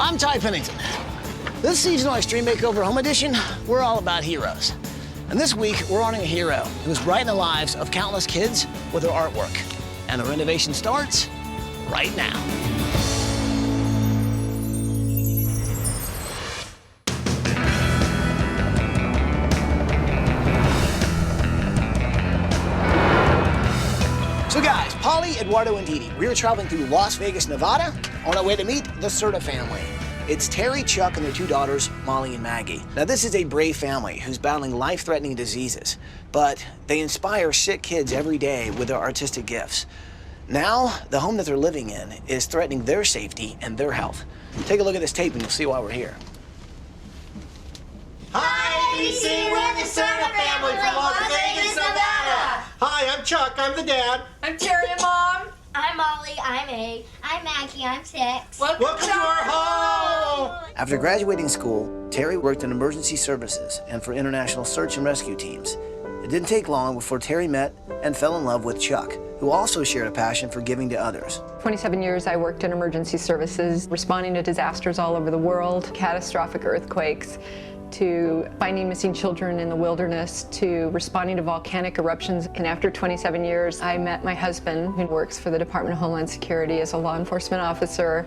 I'm Ty Pennington. This seasonal Extreme Makeover Home Edition, we're all about heroes. And this week, we're honoring a hero who's brightened the lives of countless kids with her artwork. And the renovation starts right now. So guys, Polly, Eduardo, and Dee Dee, we are traveling through Las Vegas, Nevada on our way to meet the Serta family. It's Terry, Chuck, and their two daughters, Molly and Maggie. Now this is a brave family who's battling life-threatening diseases, but they inspire sick kids every day with their artistic gifts. Now, the home that they're living in is threatening their safety and their health. Take a look at this tape and you'll see why we're here. Hi, ABC, we're the Serta family from Las Vegas, Nevada. Hi, I'm Chuck, I'm the dad. I'm Terry and Mom. I'm Molly, I'm 8. I'm Maggie, I'm 6. Welcome to our home! After graduating school, Terry worked in emergency services and for international search and rescue teams. It didn't take long before Terry met and fell in love with Chuck, who also shared a passion for giving to others. 27 years I worked in emergency services, responding to disasters all over the world, catastrophic earthquakes, to finding missing children in the wilderness, to responding to volcanic eruptions. And after 27 years, I met my husband, who works for the Department of Homeland Security as a law enforcement officer.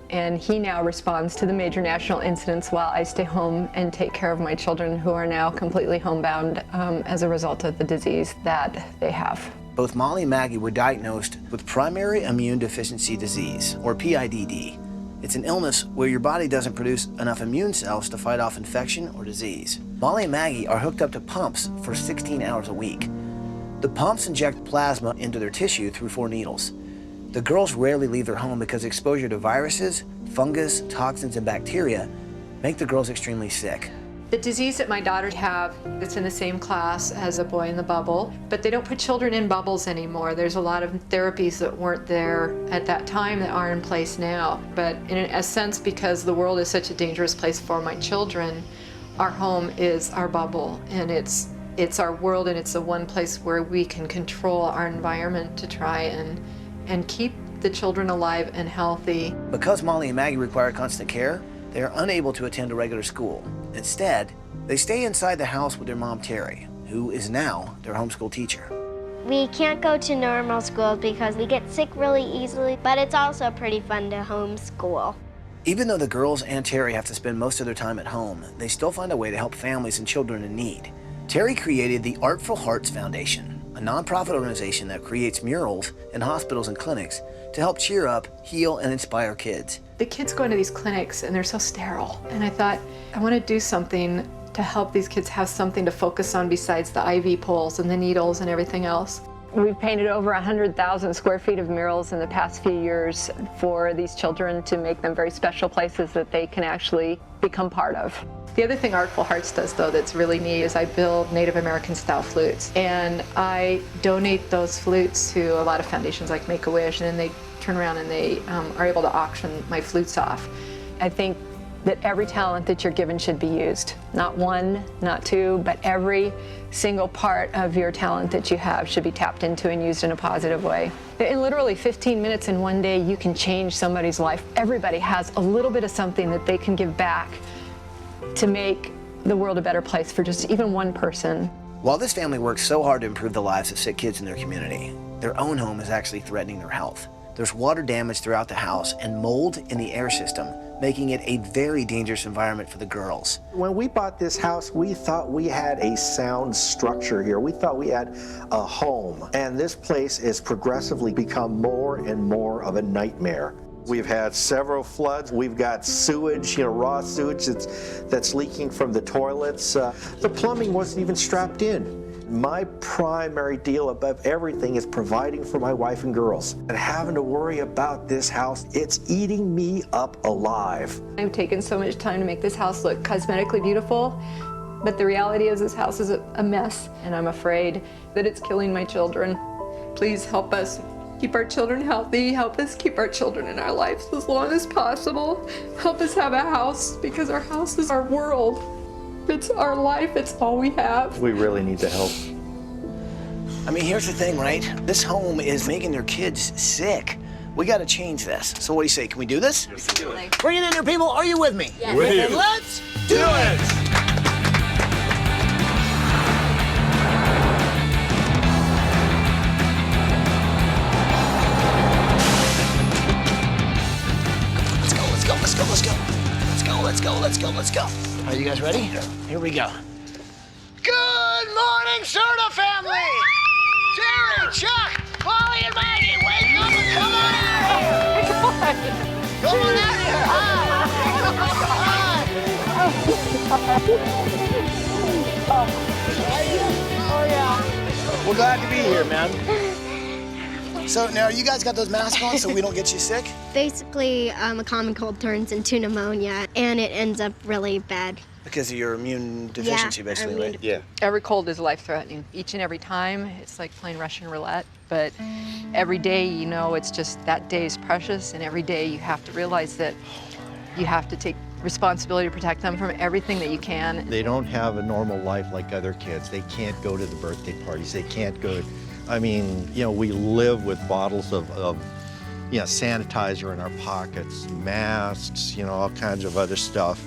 And he now responds to the major national incidents while I stay home and take care of my children, who are now completely homebound as a result of the disease that they have. Both Molly and Maggie were diagnosed with primary immune deficiency disease, or PIDD. It's an illness where your body doesn't produce enough immune cells to fight off infection or disease. Molly and Maggie are hooked up to pumps for 16 hours a week. The pumps inject plasma into their tissue through 4 needles. The girls rarely leave their home because exposure to viruses, fungus, toxins, and bacteria make the girls extremely sick. The disease that my daughters have, it's in the same class as a boy in the bubble, but they don't put children in bubbles anymore. There's a lot of therapies that weren't there at that time that are in place now. But in a sense, because the world is such a dangerous place for my children, our home is our bubble, and it's our world, and it's the one place where we can control our environment to try and keep the children alive and healthy. Because Molly and Maggie require constant care, they are unable to attend a regular school. Instead, they stay inside the house with their mom, Terry, who is now their homeschool teacher. We can't go to normal school because we get sick really easily, but it's also pretty fun to homeschool. Even though the girls and Terry have to spend most of their time at home, they still find a way to help families and children in need. Terry created the Artful Foundation, a nonprofit organization that creates murals in hospitals and clinics to help cheer up, heal, and inspire kids. The kids go into these clinics and they're so sterile, and I thought, I want to do something to help these kids have something to focus on besides the IV poles and the needles and everything else. We've painted over 100,000 square feet of murals in the past few years for these children to make them very special places that they can actually become part of. The other thing Artful Hearts does, though, that's really neat is I build Native American style flutes, and I donate those flutes to a lot of foundations like Make-A-Wish, and then they turn around and they are able to auction my flutes off. I think that every talent that you're given should be used. Not one, not two, but every single part of your talent that you have should be tapped into and used in a positive way. In literally 15 minutes in one day, you can change somebody's life. Everybody has a little bit of something that they can give back to make the world a better place for just even one person. While this family works so hard to improve the lives of sick kids in their community, their own home is actually threatening their health. There's water damage throughout the house and mold in the air system, making it a very dangerous environment for the girls. When we bought this house, we thought we had a sound structure here. We thought we had a home. And this place has progressively become more and more of a nightmare. We've had several floods. We've got sewage, raw sewage that's leaking from the toilets. The plumbing wasn't even strapped in. My primary deal above everything is providing for my wife and girls. And having to worry about this house, it's eating me up alive. I've taken so much time to make this house look cosmetically beautiful, but the reality is this house is a mess, and I'm afraid that it's killing my children. Please help us keep our children healthy, help us keep our children in our lives as long as possible. Help us have a house, because our house is our world. It's our life, it's all we have. We really need the help. I mean, here's the thing, right? This home is making their kids sick. We got to change this. So what do you say? Can we do this? Let's do it. Bring it in there, people. Are you with me? Yes. With you. And let's Do it! Let's go. Are you guys ready? Here we go. Good morning, Serta family! Terry, Chuck, Molly, and Maggie, wake up and come on out here! Come on out here! Hi! We're glad to be here, man. So now you guys got those masks on so we don't get you sick? Basically, a common cold turns into pneumonia, and it ends up really bad. Because of your immune deficiency, basically, right? Yeah. Every cold is life-threatening. Each and every time, it's like playing Russian roulette. But every day, you know, it's just that day is precious, and every day you have to realize that you have to take responsibility to protect them from everything that you can. They don't have a normal life like other kids. They can't go to the birthday parties. They can't go. I mean, you know, we live with bottles of you know, sanitizer in our pockets, masks, you know, all kinds of other stuff.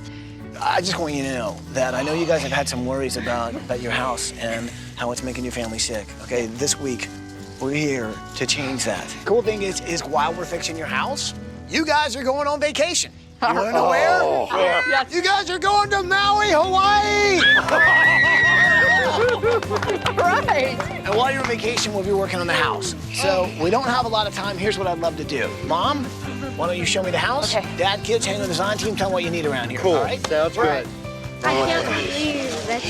I just want you to know that I know you guys have had some worries about your house and how it's making your family sick. Okay, this week, we're here to change that. Cool thing is while we're fixing your house, you guys are going on vacation. You wanna know where? Yes. You guys are going to Maui, Hawaii! Right. And while you're on vacation, we'll be working on the house. So we don't have a lot of time. Here's what I'd love to do. Mom, why don't you show me the house? Okay. Dad, kids, hang on the design team. Tell them what you need around here. Cool. All right? Sounds good. I can't believe that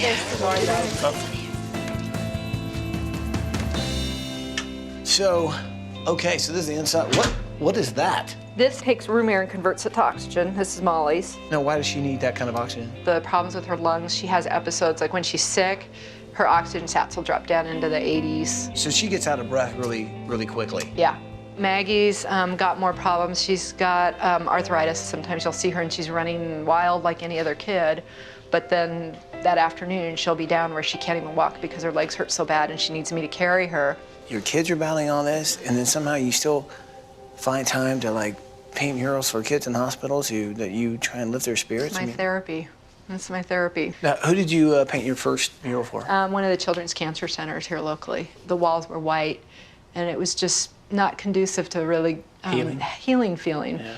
there's So, okay, so this is the inside. What is that? This takes room air and converts it to oxygen. This is Molly's. Now, why does she need that kind of oxygen? The problems with her lungs, she has episodes like when she's sick, her oxygen sats will drop down into the 80s. So she gets out of breath really, really quickly. Yeah. Maggie's got more problems. She's got arthritis. Sometimes you'll see her and she's running wild like any other kid. But then that afternoon, she'll be down where she can't even walk because her legs hurt so bad and she needs me to carry her. Your kids are battling all this, and then somehow you still find time to, like, paint murals for kids in hospitals that you try and lift their spirits? It's my therapy. That's my therapy. Now, who did you paint your first mural for? One of the children's cancer centers here locally. The walls were white, and it was just not conducive to really healing feeling. Yeah.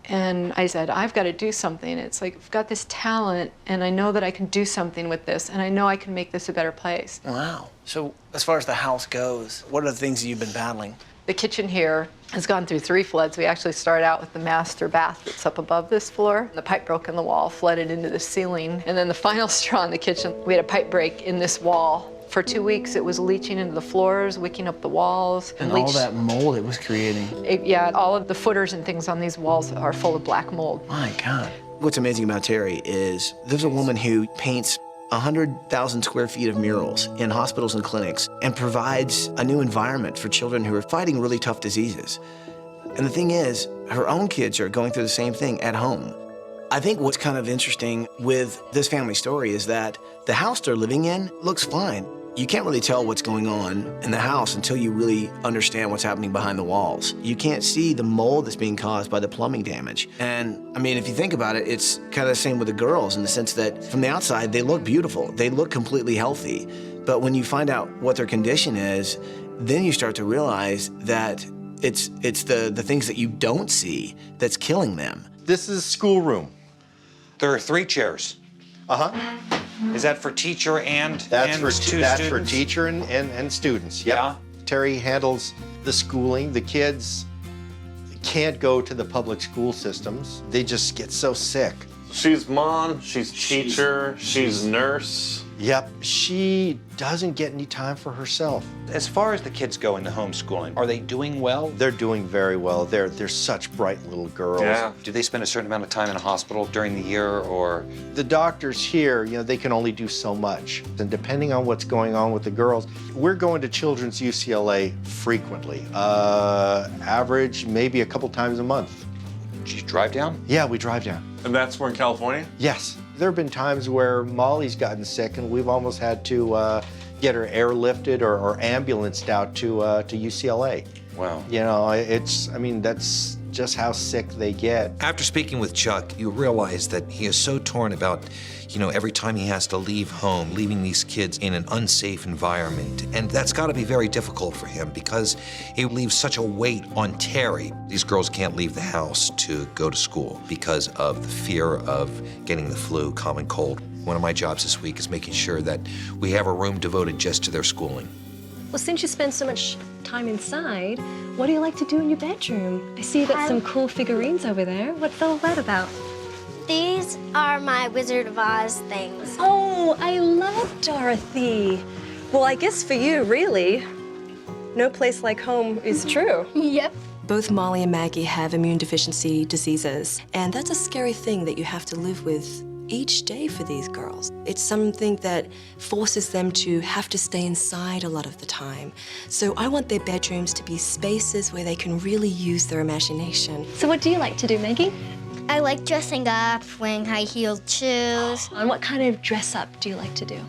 And I said, I've got to do something. It's like, I've got this talent, and I know that I can do something with this, and I know I can make this a better place. Wow. So as far as the house goes, what are the things that you've been battling? The kitchen here has gone through 3 floods. We actually started out with the master bath that's up above this floor. The pipe broke in the wall, flooded into the ceiling. And then the final straw in the kitchen, we had a pipe break in this wall. For 2 weeks, it was leaching into the floors, wicking up the walls. And all that mold it was creating. Yeah, all of the footers and things on these walls are full of black mold. My God. What's amazing about Terry is there's a woman who paints 100,000 square feet of murals in hospitals and clinics and provides a new environment for children who are fighting really tough diseases. And the thing is, her own kids are going through the same thing at home. I think what's kind of interesting with this family story is that the house they're living in looks fine. You can't really tell what's going on in the house until you really understand what's happening behind the walls. You can't see the mold that's being caused by the plumbing damage. And I mean, if you think about it, it's kind of the same with the girls in the sense that from the outside, they look beautiful. They look completely healthy. But when you find out what their condition is, then you start to realize that it's the things that you don't see that's killing them. This is schoolroom. There are 3 chairs. Uh-huh. Is that for teacher and That's for students? teacher and students. Yep. Yeah. Terry handles the schooling. The kids can't go to the public school systems. They just get so sick. She's mom, she's teacher, she's nurse. Yep. She doesn't get any time for herself. As far as the kids go in the homeschooling, are they doing well? They're doing very well. They're such bright little girls. Yeah. Do they spend a certain amount of time in a hospital during the year, or? The doctors here, you know, they can only do so much. And depending on what's going on with the girls, we're going to Children's UCLA frequently. Average maybe a couple times a month. Do you drive down? Yeah, we drive down. And that's where in California? Yes. There have been times where Molly's gotten sick and we've almost had to get her airlifted or ambulanced out to UCLA. Wow. You know, I mean, that's just how sick they get. After speaking with Chuck, you realize that he is so torn about, every time he has to leave home, leaving these kids in an unsafe environment. And that's got to be very difficult for him because it leaves such a weight on Terry. These girls can't leave the house to go to school because of the fear of getting the flu, common cold. One of my jobs this week is making sure that we have a room devoted just to their schooling. Well, since you spend so much time inside, what do you like to do in your bedroom? I see you got some cool figurines over there. What's all that about? These are my Wizard of Oz things. Oh, I love Dorothy. Well, I guess for you, really, no place like home is true. Yep. Both Molly and Maggie have immune deficiency diseases, and that's a scary thing that you have to live with each day for these girls. It's something that forces them to have to stay inside a lot of the time. So I want their bedrooms to be spaces where they can really use their imagination. So what do you like to do, Maggie? I like dressing up, wearing high-heeled shoes. And what kind of dress up do you like to do?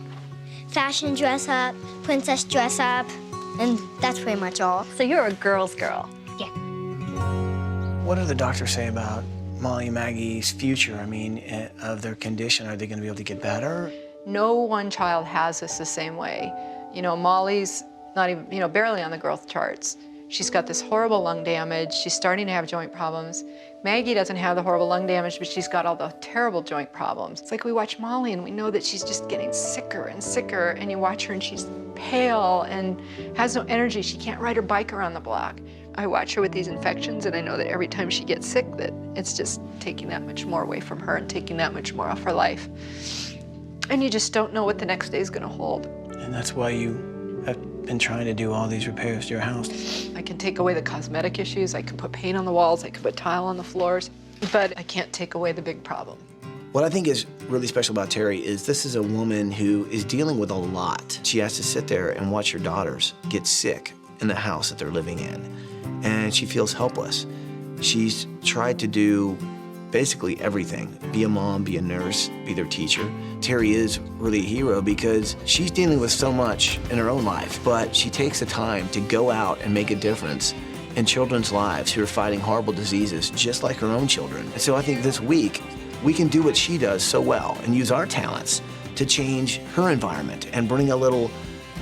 Fashion dress up, princess dress up, and that's pretty much all. So you're a girl's girl. Yeah. What do the doctors say about Molly and Maggie's future? I mean, of their condition, are they going to be able to get better? No one child has this the same way. Molly's not even, barely on the growth charts. She's got this horrible lung damage. She's starting to have joint problems. Maggie doesn't have the horrible lung damage, but she's got all the terrible joint problems. It's like we watch Molly and we know that she's just getting sicker and sicker, and you watch her and she's pale and has no energy. She can't ride her bike around the block. I watch her with these infections, and I know that every time she gets sick, that it's just taking that much more away from her and taking that much more off her life. And you just don't know what the next day is going to hold. And that's why you have been trying to do all these repairs to your house. I can take away the cosmetic issues, I can put paint on the walls, I can put tile on the floors, but I can't take away the big problem. What I think is really special about Terry is this is a woman who is dealing with a lot. She has to sit there and watch her daughters get sick in the house that they're living in, and she feels helpless. She's tried to do basically everything. Be a mom, be a nurse, be their teacher. Terry is really a hero because she's dealing with so much in her own life, but she takes the time to go out and make a difference in children's lives who are fighting horrible diseases just like her own children. And so I think this week, we can do what she does so well and use our talents to change her environment and bring a little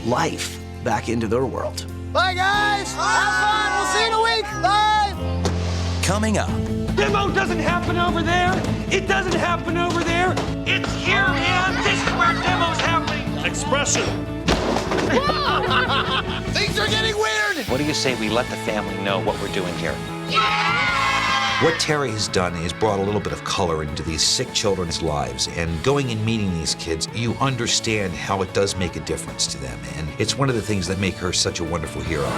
life back into their world. Bye, guys! Have fun! We'll see you in a week! Bye! Coming up. Demo doesn't happen over there. It doesn't happen over there. It's here, man. This is where demo's happening. Expression. Things are getting weird! What do you say we let the family know what we're doing here? What Terry has done is brought a little bit of color into these sick children's lives, and going and meeting these kids, you understand how it does make a difference to them, and it's one of the things that make her such a wonderful hero.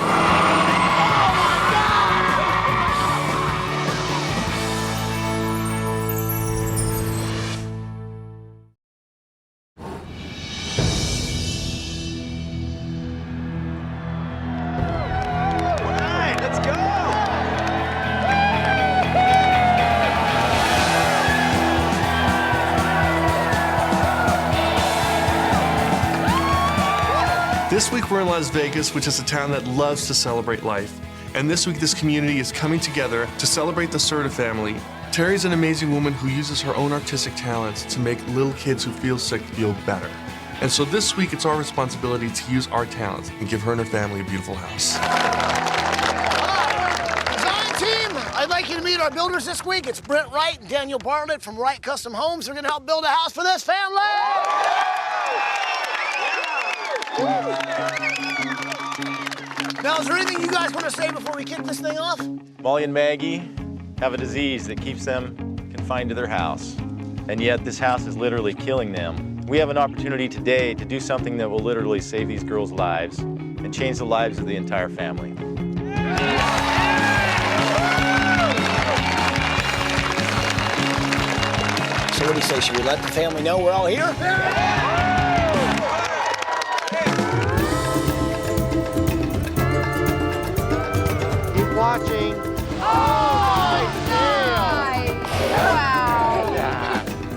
This week we're in Las Vegas, which is a town that loves to celebrate life. And this week this community is coming together to celebrate the Serta family. Terry's an amazing woman who uses her own artistic talents to make little kids who feel sick feel better. And so this week it's our responsibility to use our talents and give her and her family a beautiful house. Design team, I'd like you to meet our builders this week. It's Brent Wright and Daniel Bartlett from Wright Custom Homes. They're gonna help build a house for this family. Now, is there anything you guys want to say before we kick this thing off? Molly and Maggie have a disease that keeps them confined to their house, and yet this house is literally killing them. We have an opportunity today to do something that will literally save these girls' lives and change the lives of the entire family. So what do you say, should we let the family know we're all here? Watching. Wow.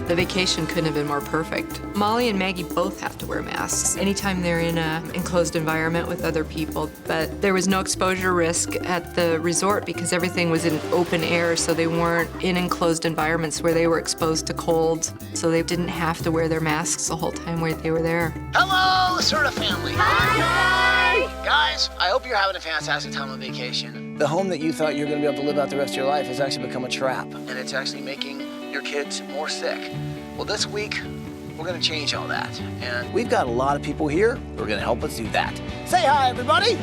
The vacation couldn't have been more perfect. Molly and Maggie both have to wear masks anytime they're in an enclosed environment with other people, but there was no exposure risk at the resort because everything was in open air, so they weren't in enclosed environments where they were exposed to cold, so they didn't have to wear their masks the whole time where they were there. Hello, Serta family. Hi! Guys, I hope you're having a fantastic time on vacation. The home that you thought you were going to be able to live out the rest of your life has actually become a trap, and it's actually making your kids more sick. Well, this week, we're going to change all that, and we've got a lot of people here who are going to help us do that. Say hi, everybody.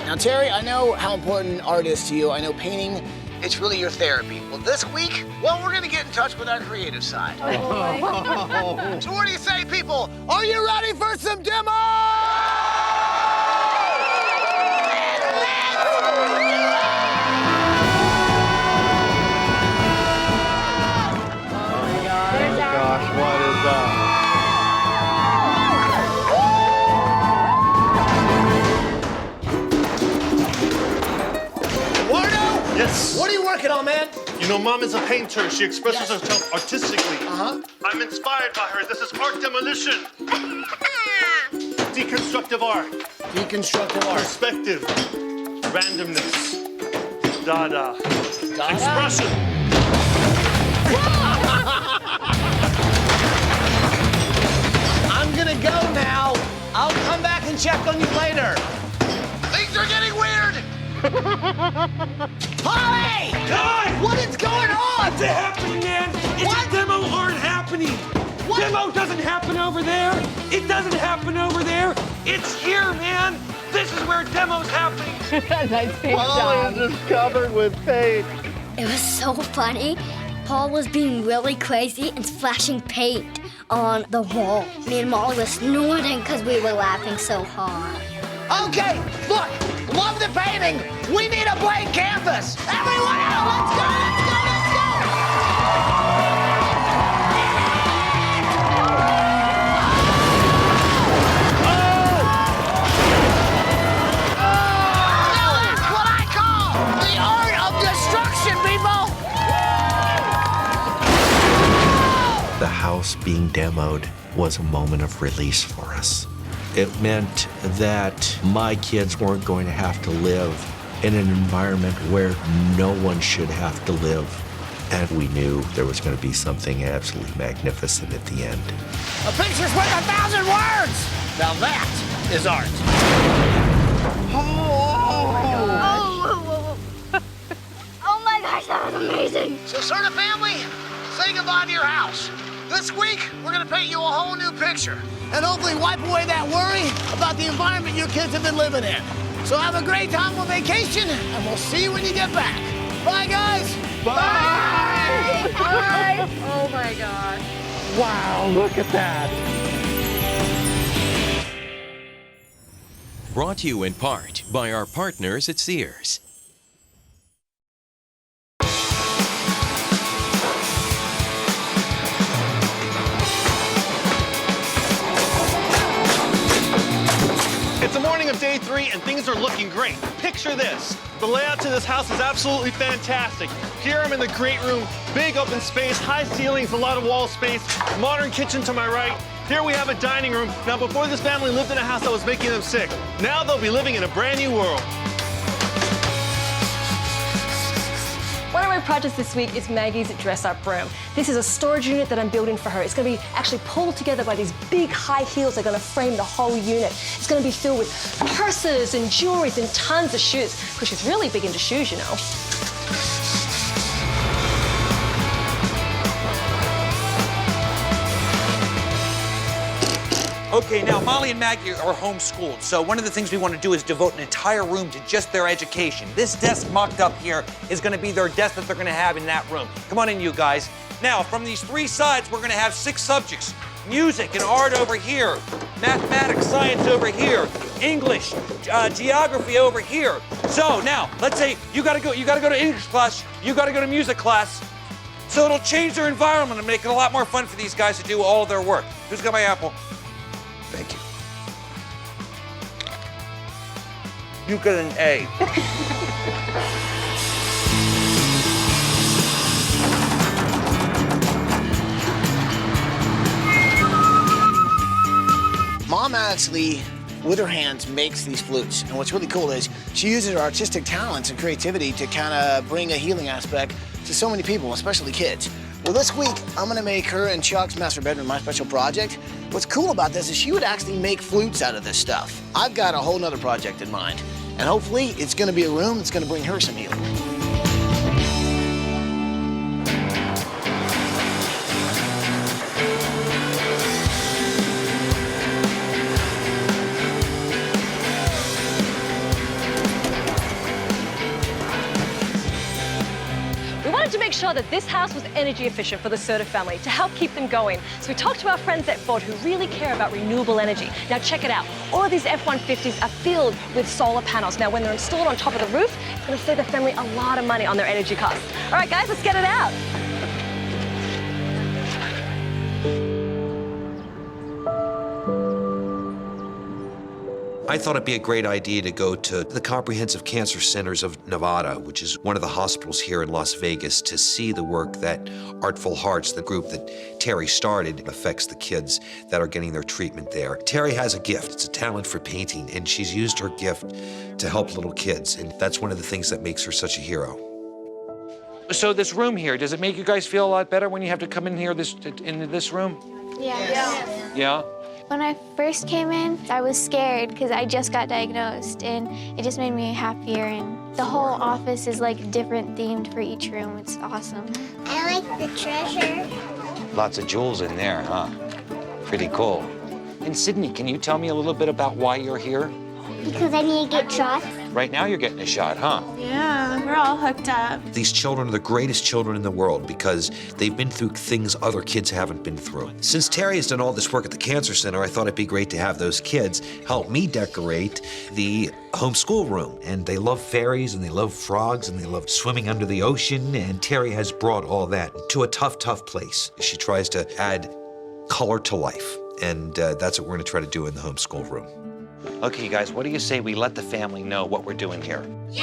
Now, Terry, I know how important art is to you. I know painting, it's really your therapy. Well, this week, well, we're going to get in touch with our creative side. Oh. So what do you say, people? Are you ready for some demo? Gosh, what is that? Wardo? Yes? What are you working on, man? You know, Mom is a painter. She expresses herself artistically. Uh-huh. I'm inspired by her. This is art demolition. Deconstructive art. Deconstructive art. Perspective. Randomness. Dada. Dada? Expression. I'm gonna go now. I'll come back and check on you later. Things are getting weird. Holly! God! What is going on? What's happening, man? It's a demo art happening. What? Demo doesn't happen over there. It doesn't happen over there. It's here, man. This is where demo's happening. Nice paint job. Molly is just covered with paint. It was so funny. Paul was being really crazy and splashing paint on the wall. Me and Molly was snorting because we were laughing so hard. Okay, look, love the painting. We need a blank canvas. Everyone out, let's go, let's go, let's go. Now that's what I call the art of destruction, people. The house being demoed was a moment of release for us. It meant that my kids weren't going to have to live in an environment where no one should have to live. And we knew there was going to be something absolutely magnificent at the end. A picture's worth 1,000 words. Now that is art. Oh my gosh, that was amazing. So, Serta family, say goodbye to your house. This week, we're gonna paint you a whole new picture and hopefully wipe away that worry about the environment your kids have been living in. So have a great time on vacation, and we'll see you when you get back. Bye, guys. Bye. Bye. Oh my gosh. Wow, look at that. Brought to you in part by our partners at Sears. It's the morning of day 3 and things are looking great. Picture this. The layout to this house is absolutely fantastic. Here I'm in the great room, big open space, high ceilings, a lot of wall space, modern kitchen to my right. Here we have a dining room. Now before this family lived in a house that was making them sick. Now they'll be living in a brand new world. One of my projects this week is Maggie's dress-up room. This is a storage unit that I'm building for her. It's going to be actually pulled together by these big high heels that are going to frame the whole unit. It's going to be filled with purses and jewelries and tons of shoes, because she's really big into shoes, you know. Okay, now Molly and Maggie are homeschooled, so one of the things we want to do is devote an entire room to just their education. This desk mocked up here is going to be their desk that they're going to have in that room. Come on in, you guys. Now, from these 3 sides, we're going to have 6 subjects. Music and art over here, mathematics, science over here, English, geography over here. So now, let's say you gotta go to English class, you gotta go to music class. So it'll change their environment and make it a lot more fun for these guys to do all their work. Who's got my apple? Thank you. You got an A. Mom actually, with her hands, makes these flutes. And what's really cool is she uses her artistic talents and creativity to kind of bring a healing aspect to so many people, especially kids. Well, this week, I'm gonna make her and Chuck's master bedroom my special project. What's cool about this is she would actually make flutes out of this stuff. I've got a whole nother project in mind. And hopefully, it's gonna be a room that's gonna bring her some healing. To make sure that this house was energy efficient for the Serta family to help keep them going. So we talked to our friends at Ford who really care about renewable energy. Now check it out. All of these F-150s are filled with solar panels. Now when they're installed on top of the roof, it's going to save the family a lot of money on their energy costs. All right guys, let's get it out. I thought it'd be a great idea to go to the Comprehensive Cancer Centers of Nevada, which is one of the hospitals here in Las Vegas, to see the work that Artful Hearts, the group that Terry started, affects the kids that are getting their treatment there. Terry has a gift. It's a talent for painting, and she's used her gift to help little kids, and that's one of the things that makes her such a hero. So this room here, does it make you guys feel a lot better when you have to come in here into this room? Yeah. Yeah? When I first came in, I was scared because I just got diagnosed, and it just made me happier. And the whole office is like different themed for each room. It's awesome. I like the treasure. Lots of jewels in there, huh? Pretty cool. And Sydney, can you tell me a little bit about why you're here? Because I need to get shots. Right now you're getting a shot, huh? Yeah, we're all hooked up. These children are the greatest children in the world because they've been through things other kids haven't been through. Since Terry has done all this work at the Cancer Center, I thought it'd be great to have those kids help me decorate the homeschool room. And they love fairies, and they love frogs, and they love swimming under the ocean, and Terry has brought all that to a tough, tough place. She tries to add color to life, and that's what we're gonna try to do in the homeschool room. Okay, you guys, what do you say we let the family know what we're doing here? Yeah!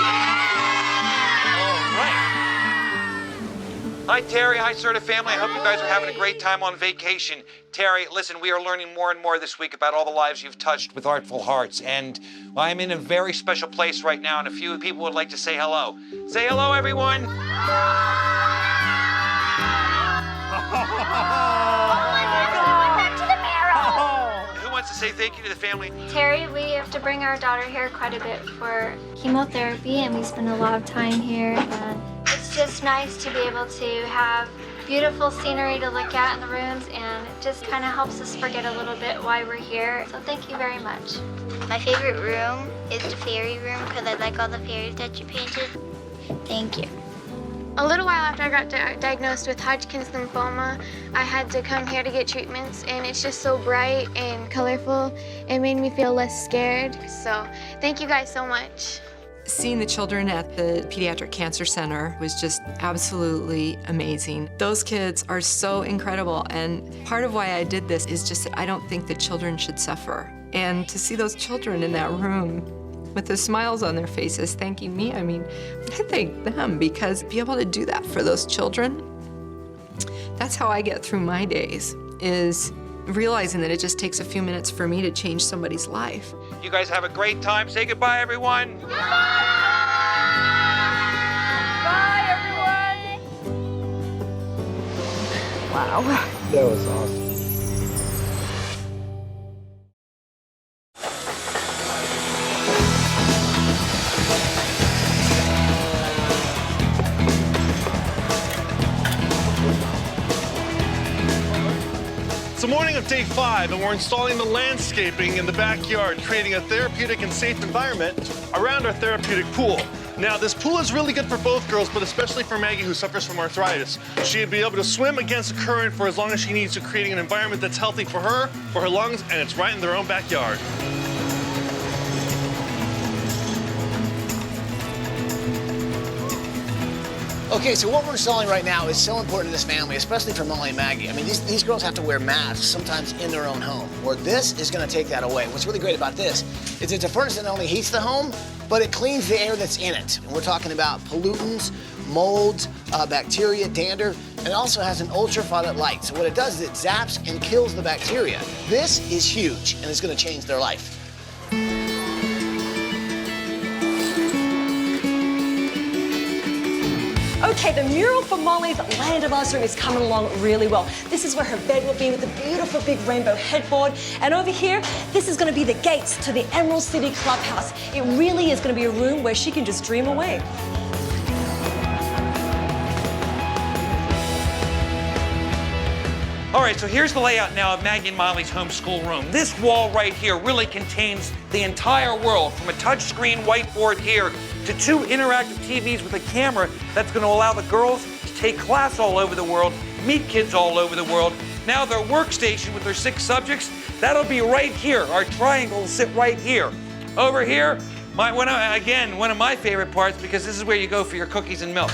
All right. Hi, Terry. Hi, Serta family. I hope you guys are having a great time on vacation. Terry, listen, we are learning more and more this week about all the lives you've touched with Artful Hearts, and I'm in a very special place right now, and a few people would like to say hello. Say hello, everyone. To say thank you to the family. Terry, we have to bring our daughter here quite a bit for chemotherapy, and we spend a lot of time here, and it's just nice to be able to have beautiful scenery to look at in the rooms, and it just kind of helps us forget a little bit why we're here. So thank you very much. My favorite room is the fairy room because I like all the fairies that you painted. Thank you. A little while after I got diagnosed with Hodgkin's lymphoma, I had to come here to get treatments, and it's just so bright and colorful. It made me feel less scared, so thank you guys so much. Seeing the children at the Pediatric Cancer Center was just absolutely amazing. Those kids are so incredible, and part of why I did this is just that I don't think that children should suffer. And to see those children in that room with the smiles on their faces thanking me, I mean, I thank them, because to be able to do that for those children, that's how I get through my days, is realizing that it just takes a few minutes for me to change somebody's life. You guys have a great time. Say goodbye, everyone. Bye, everyone. Wow. That was awesome. It's the morning of day 5, and we're installing the landscaping in the backyard, creating a therapeutic and safe environment around our therapeutic pool. Now, this pool is really good for both girls, but especially for Maggie, who suffers from arthritis. She'd be able to swim against the current for as long as she needs to, creating an environment that's healthy for her lungs, and it's right in their own backyard. Okay, so what we're installing right now is so important to this family, especially for Molly and Maggie. I mean, these girls have to wear masks, sometimes in their own home. Well, this is gonna take that away. What's really great about this is it's a furnace that not only heats the home, but it cleans the air that's in it. And we're talking about pollutants, molds, bacteria, dander, and it also has an ultraviolet light. So what it does is it zaps and kills the bacteria. This is huge, and it's gonna change their life. Okay, the mural for Molly's Land of Oz room is coming along really well. This is where her bed will be with a beautiful big rainbow headboard. And over here, this is gonna be the gates to the Emerald City Clubhouse. It really is gonna be a room where she can just dream away. All right, so here's the layout now of Maggie and Molly's homeschool room. This wall right here really contains the entire world, from a touchscreen whiteboard here to 2 interactive TVs with a camera that's going to allow the girls to take class all over the world, meet kids all over the world. Now their workstation with their 6 subjects, that'll be right here. Our triangle will sit right here. Over here, one of my favorite parts, because this is where you go for your cookies and milk.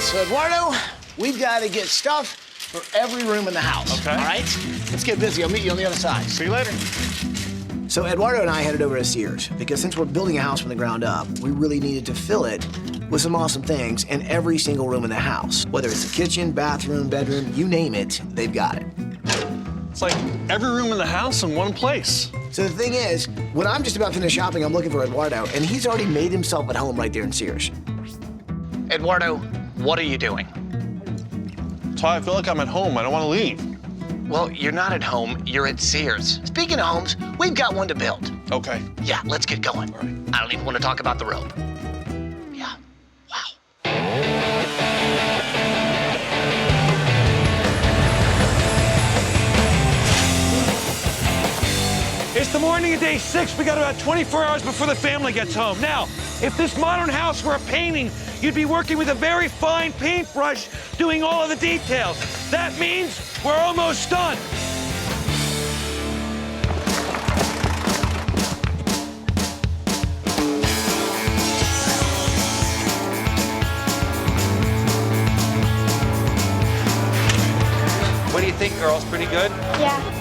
So Eduardo, we've got to get stuff for every room in the house. Okay. All right? Let's get busy. I'll meet you on the other side. See you later. So Eduardo and I headed over to Sears because since we're building a house from the ground up, we really needed to fill it with some awesome things in every single room in the house. Whether it's a kitchen, bathroom, bedroom, you name it, they've got it. It's like every room in the house in one place. So the thing is, when I'm just about finished shopping, I'm looking for Eduardo, and he's already made himself at home right there in Sears. Eduardo, what are you doing? Ty, I feel like I'm at home. I don't want to leave. Well, you're not at home. You're at Sears. Speaking of homes, we've got one to build. Okay. Yeah, let's get going. All right. I don't even want to talk about the rope. Yeah. Wow. It's the morning of day 6. We got about 24 hours before the family gets home. Now, if this modern house were a painting, you'd be working with a very fine paintbrush doing all of the details. That means we're almost done. What do you think, girls? Pretty good? Yeah.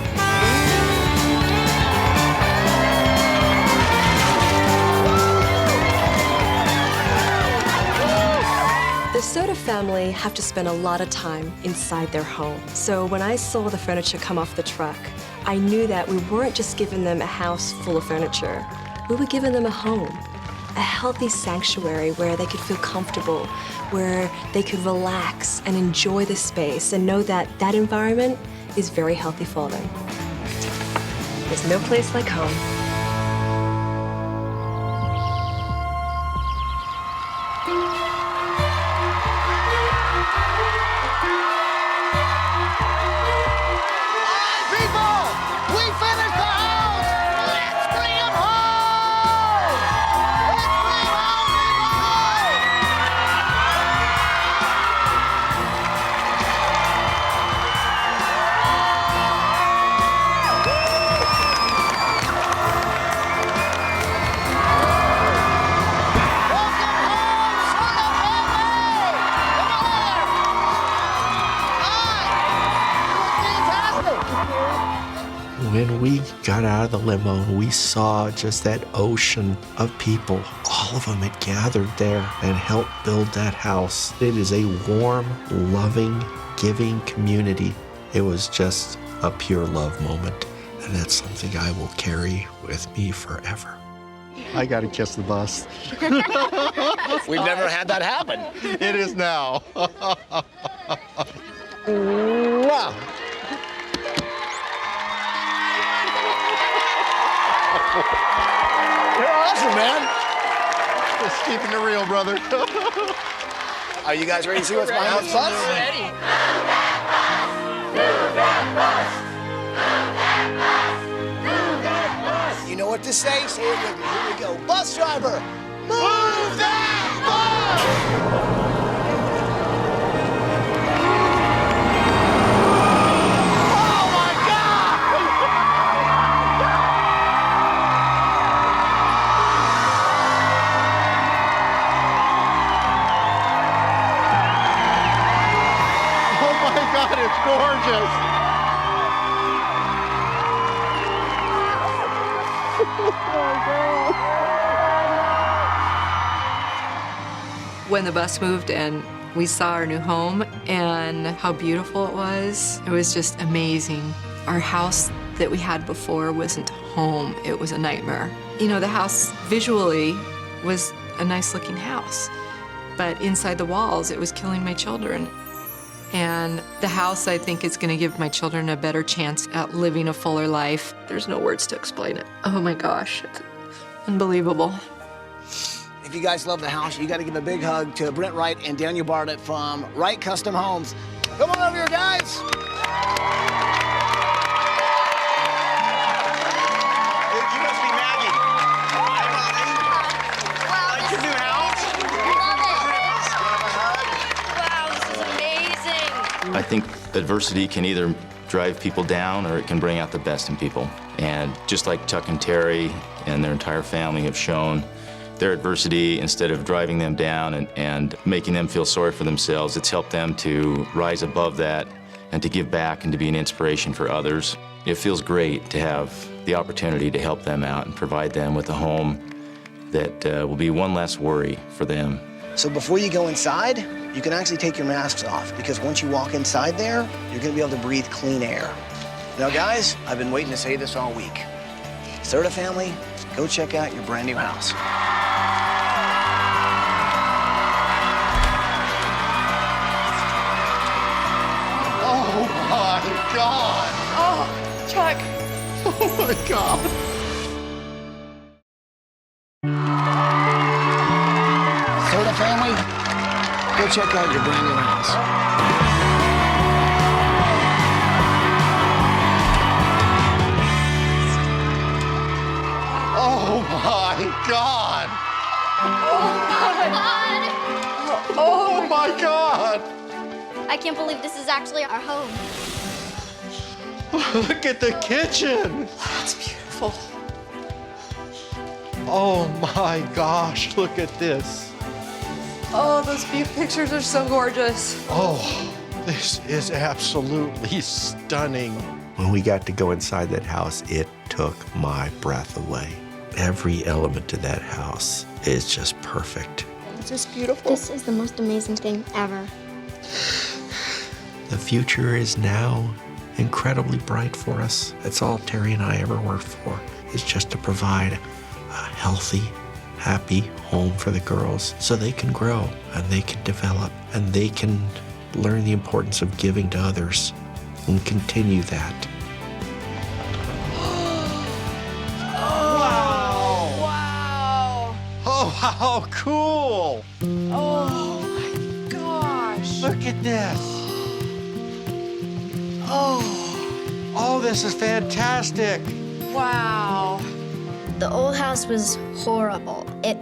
The Serta family have to spend a lot of time inside their home. So when I saw the furniture come off the truck, I knew that we weren't just giving them a house full of furniture. We were giving them a home, a healthy sanctuary where they could feel comfortable, where they could relax and enjoy the space and know that that environment is very healthy for them. There's no place like home. When we got out of the limo and we saw just that ocean of people, all of them had gathered there and helped build that house. It is a warm, loving, giving community. It was just a pure love moment, and that's something I will carry with me forever. I got to kiss the bus. We've never had that happen. It is now. Wow. You're awesome, man. Just keeping it real, brother. Are you guys ready to see what's behind this bus? We're ready. You know what to say? Say it with me. Here we go. Bus driver, move that bus! When the bus moved and we saw our new home and how beautiful it was just amazing. Our house that we had before wasn't home, it was a nightmare. You know, the house visually was a nice looking house, but inside the walls, it was killing my children. And the house, I think, is gonna give my children a better chance at living a fuller life. There's no words to explain it. Oh my gosh, it's unbelievable. If you guys love the house, you gotta give a big hug to Brent Wright and Daniel Bartlett from Wright Custom Homes. Come on over here, guys. You must be Maggie. Hi, Molly. Wow, Like your new house? Love it. Wow, this is amazing. I think adversity can either drive people down or it can bring out the best in people. And just like Chuck and Terry and their entire family have shown, their adversity, instead of driving them down and making them feel sorry for themselves, it's helped them to rise above that and to give back and to be an inspiration for others. It feels great to have the opportunity to help them out and provide them with a home that will be one less worry for them. So before you go inside, you can actually take your masks off, because once you walk inside there, you're gonna be able to breathe clean air. Now guys, I've been waiting to say this all week. Serta family, go check out your brand new house. Oh my God! Oh, Chuck. Oh my God! Serta family, go check out your brand new house. Oh my God! Oh my God! I can't believe this is actually our home. Look at the kitchen. That's beautiful. Oh my gosh, look at this. Oh, those view pictures are so gorgeous. Oh, this is absolutely stunning. When we got to go inside that house, it took my breath away. Every element of that house is just perfect. It's just beautiful. This is the most amazing thing ever. The future is now incredibly bright for us. That's all Terry and I ever worked for, is just to provide a healthy, happy home for the girls so they can grow and they can develop and they can learn the importance of giving to others and continue that. Wow. Oh, how cool. Oh my gosh. Look at this. Oh, this is fantastic. Wow. The old house was horrible. It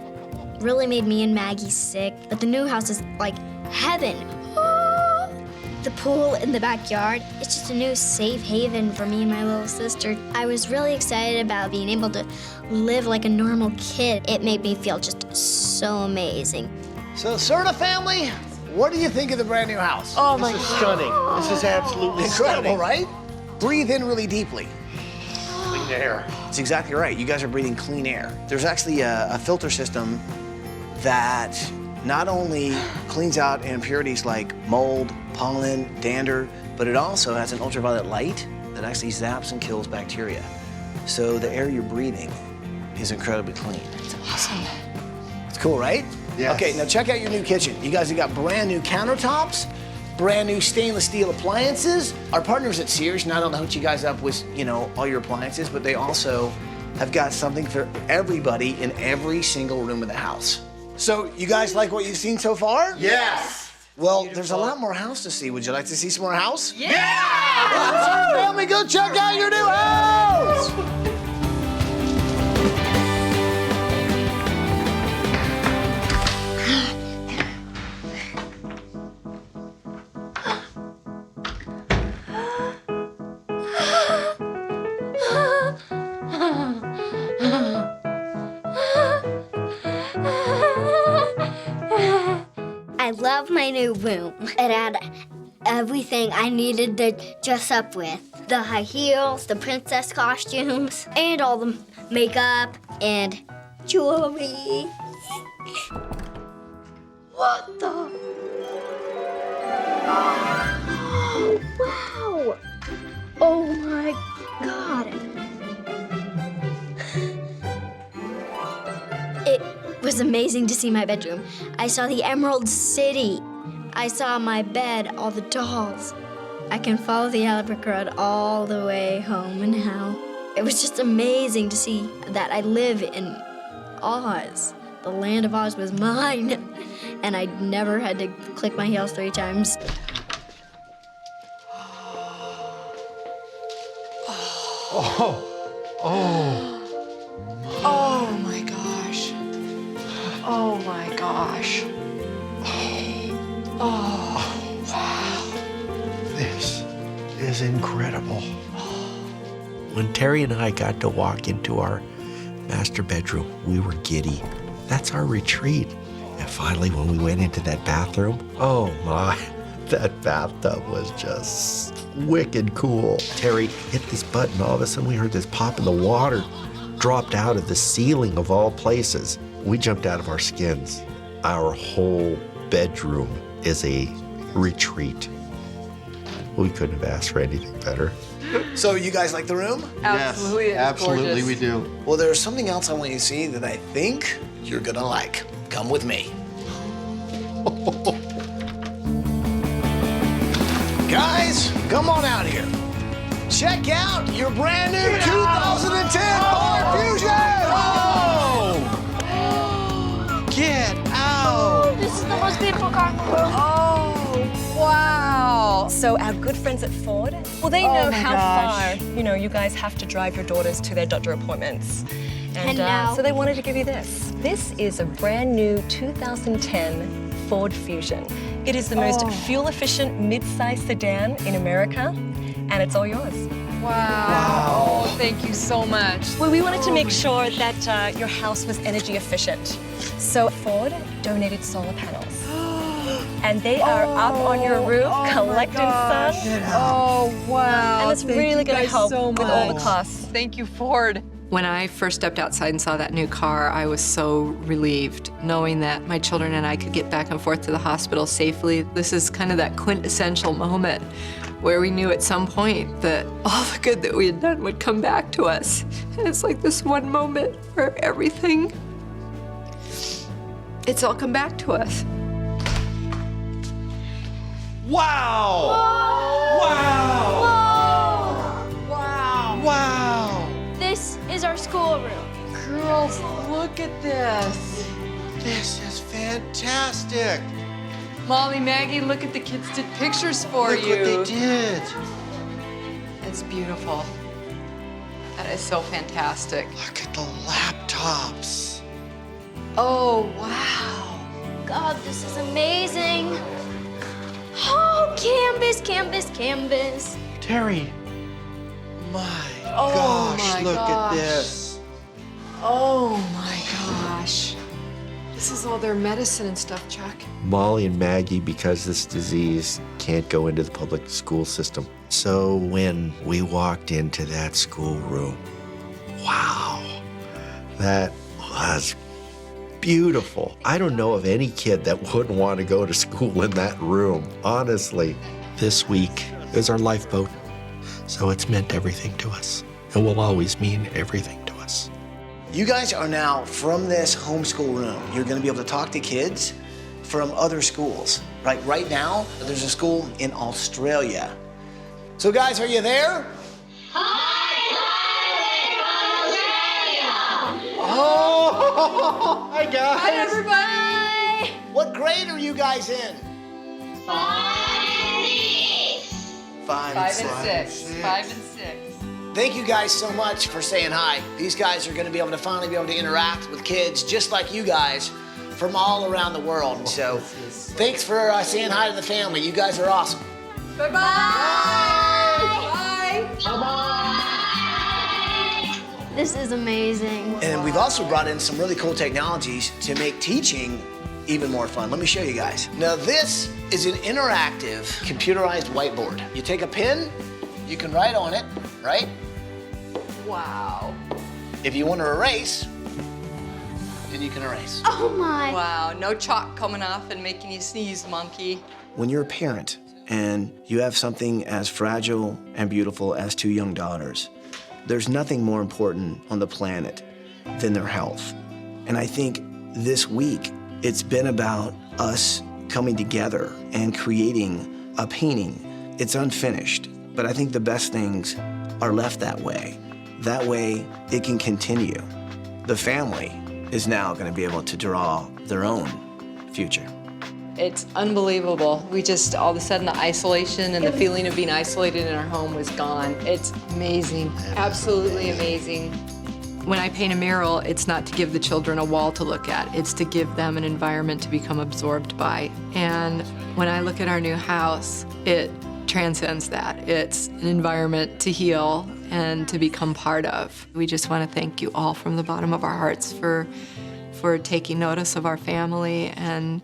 really made me and Maggie sick, but the new house is like heaven. The pool in the backyard, it's just a new safe haven for me and my little sister. I was really excited about being able to live like a normal kid. It made me feel just so amazing. So Serta family, what do you think of the brand new house? Oh my This is God. stunning. This is absolutely Incredible, stunning. right? Breathe in really deeply. Clean air. That's exactly right. You guys are breathing clean air. There's actually a filter system that not only cleans out impurities like mold, pollen, dander, but it also has an ultraviolet light that actually zaps and kills bacteria. So the air you're breathing is incredibly clean. It's awesome. It's cool, right? Yes. Okay, now check out your new kitchen. You guys have got brand new countertops, brand new stainless steel appliances. Our partners at Sears not only hook you guys up with, you know, all your appliances, but they also have got something for everybody in every single room of the house. So you guys like what you've seen so far? Yes! Well, there's a lot more house to see. Would you like to see some more house? Yeah! Well, family, go check out your new house! I love my new room. It had everything I needed to dress up with. The high heels, the princess costumes, and all the makeup and jewelry. What the? Oh, wow! Oh my God! It was amazing to see my bedroom. I saw the Emerald City. I saw my bed, all the dolls. I can follow the Albert Road all the way home now. It was just amazing to see that I live in Oz. The land of Oz was mine, and I never had to click my heels 3 times. Oh my gosh. Oh my gosh. Oh, wow. This is incredible. When Terry and I got to walk into our master bedroom, we were giddy. That's our retreat. And finally, when we went into that bathroom, oh my, that bathtub was just wicked cool. Terry hit this button, all of a sudden we heard this pop and the water dropped out of the ceiling of all places. We jumped out of our skins. Our whole bedroom is a retreat. We couldn't have asked for anything better. So you guys like the room? Absolutely, Yes, absolutely we do. Well, there's something else I want you to see that I think you're gonna like. Come with me. Guys, come on out here. Check out your brand new 2010 Ford Fusion! Oh! Get out! This is the most beautiful car in the world. Oh, wow. So our good friends at Ford, well, they know how far, you guys have to drive your daughters to their doctor appointments. And now- so they wanted to give you this. This is a brand new 2010 Ford Fusion. It is the most fuel-efficient mid-size sedan in America, and it's all yours. Wow. Oh, thank you so much. Well, we wanted to make sure that your house was energy efficient. So Ford donated solar panels. And they are up on your roof collecting sun. Oh, wow. And it's really going to help with all the costs. Thank you, Ford. When I first stepped outside and saw that new car, I was so relieved, knowing that my children and I could get back and forth to the hospital safely. This is kind of that quintessential moment where we knew at some point that all the good that we had done would come back to us. And it's like this one moment where everything, it's all come back to us. Wow! Wow! Wow. Wow! This is our schoolroom. Girls, look at this. This is fantastic. Molly, Maggie, look at the kids did pictures for Look you. what they did. It's beautiful. That is so fantastic. Look at the laptops. Oh, wow. God, this is amazing. Oh, canvas, canvas, canvas. Terry. My Oh, gosh, my look gosh. at this. Oh my gosh. This is all their medicine and stuff, Chuck. Molly and Maggie, because this disease can't go into the public school system. So when we walked into that schoolroom, wow, that was beautiful. I don't know of any kid that wouldn't want to go to school in that room, honestly. This week is our lifeboat, so it's meant everything to us, and will always mean everything to us. You guys are now from this homeschool room. You're gonna be able to talk to kids from other schools. Right now, there's a school in Australia. So guys, are you there? Oh, hi guys. Hi, everybody. What grade are you guys in? 5 and 6. 5 and 6. Thank you guys so much for saying hi. These guys are gonna be able to finally be able to interact with kids just like you guys from all around the world. So thanks for saying hi to the family. You guys are awesome. Bye-bye. Bye. Bye-bye. This is amazing. And we've also brought in some really cool technologies to make teaching even more fun. Let me show you guys. Now this is an interactive computerized whiteboard. You take a pen, you can write on it, right? Wow. If you want to erase, and you can erase. Oh my. Wow, no chalk coming off and making you sneeze, monkey. When you're a parent and you have something as fragile and beautiful as 2 young daughters, there's nothing more important on the planet than their health. And I think this week, it's been about us coming together and creating a painting. It's unfinished, but I think the best things are left that way. That way, it can continue. The family is now going to be able to draw their own future. It's unbelievable. We just, all of a sudden, the isolation and the feeling of being isolated in our home was gone. It's amazing, absolutely amazing. When I paint a mural, it's not to give the children a wall to look at. It's to give them an environment to become absorbed by. And when I look at our new house, it transcends that. It's an environment to heal and to become part of. We just want to thank you all from the bottom of our hearts for taking notice of our family and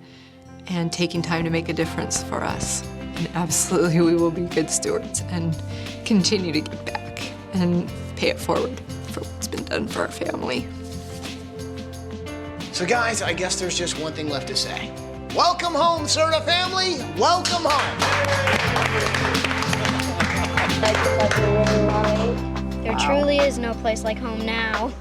taking time to make a difference for us. And absolutely, we will be good stewards and continue to give back and pay it forward for what's been done for our family. So guys, I guess there's just one thing left to say. Welcome home, Serta family. Welcome home. There truly is no place like home now.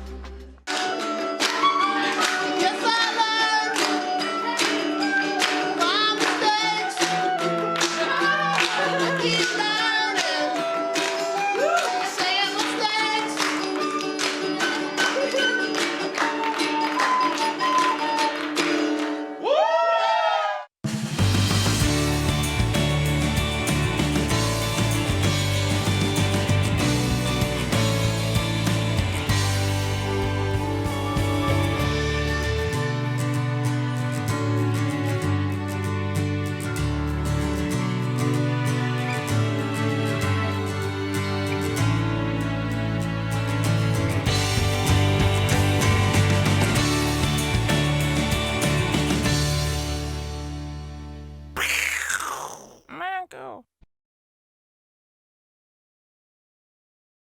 Mango.